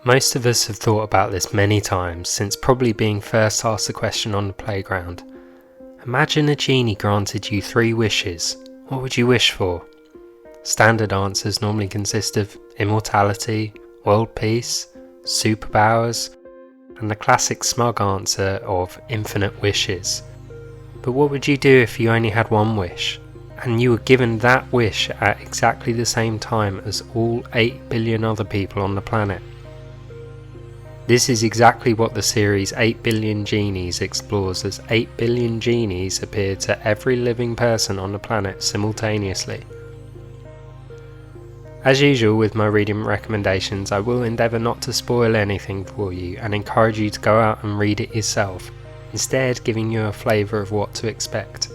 Most of us have thought about this many times since probably being first asked the question on the playground. Imagine a genie granted you 3 wishes. What would you wish for? Standard answers normally consist of immortality, world peace, superpowers, and the classic smug answer of infinite wishes. But what would you do if you only had one wish, and you were given that wish at exactly the same time as all 8 billion other people on the planet? This is exactly what the series 8 Billion Genies explores, as 8 billion genies appear to every living person on the planet simultaneously. As usual with my reading recommendations, I will endeavour not to spoil anything for you and encourage you to go out and read it yourself, instead giving you a flavour of what to expect.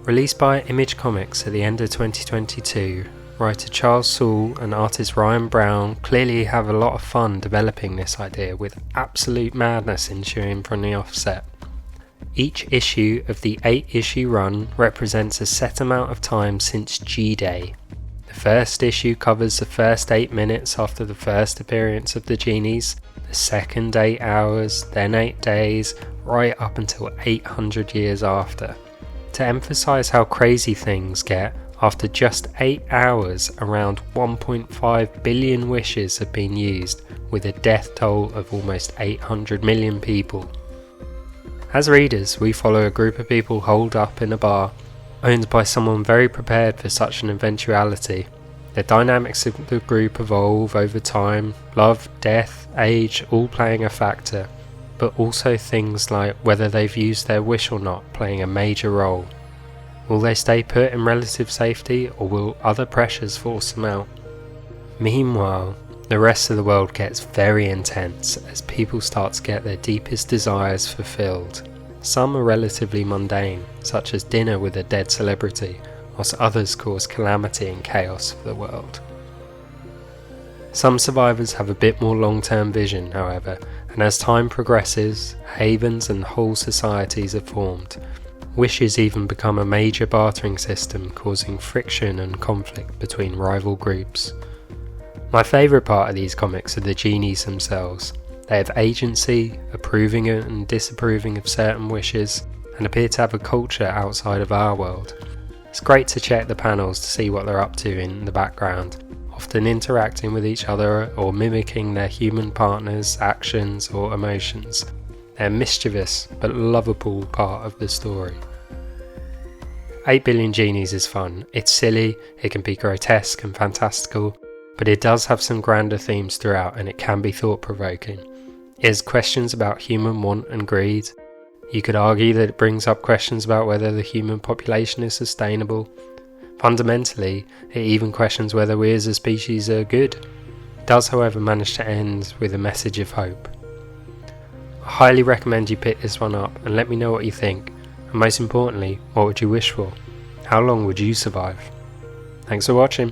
Released by Image Comics at the end of 2022, writer Soule and artist Browne clearly have a lot of fun developing this idea, with absolute madness ensuing from the offset. Each issue of the 8-issue run represents a set amount of time since G-Day. The first issue covers the first 8 minutes after the first appearance of the genies, the second 8 hours, then 8 days, right up until 800 years after. To emphasise how crazy things get, after just 8 hours, around 1.5 billion wishes have been used, with a death toll of almost 800 million people. As readers, we follow a group of people holed up in a bar, owned by someone very prepared for such an eventuality. The dynamics of the group evolve over time, love, death, age all playing a factor, but also things like whether they've used their wish or not playing a major role. Will they stay put in relative safety, or will other pressures force them out? Meanwhile, the rest of the world gets very intense as people start to get their deepest desires fulfilled. Some are relatively mundane, such as dinner with a dead celebrity, whilst others cause calamity and chaos for the world. Some survivors have a bit more long-term vision, however, and as time progresses, havens and whole societies are formed. Wishes even become a major bartering system, causing friction and conflict between rival groups. My favourite part of these comics are the genies themselves. They have agency, approving and disapproving of certain wishes, and appear to have a culture outside of our world. It's great to check the panels to see what they're up to in the background, often interacting with each other or mimicking their human partners' actions or emotions. They're a mischievous but lovable part of the story. 8 Billion Genies is fun. It's silly, it can be grotesque and fantastical, but it does have some grander themes throughout, and it can be thought-provoking. It has questions about human want and greed. You could argue that it brings up questions about whether the human population is sustainable. Fundamentally, it even questions whether we as a species are good. It does, however, manage to end with a message of hope. I highly recommend you pick this one up and let me know what you think, and most importantly, what would you wish for? How long would you survive? Thanks for watching.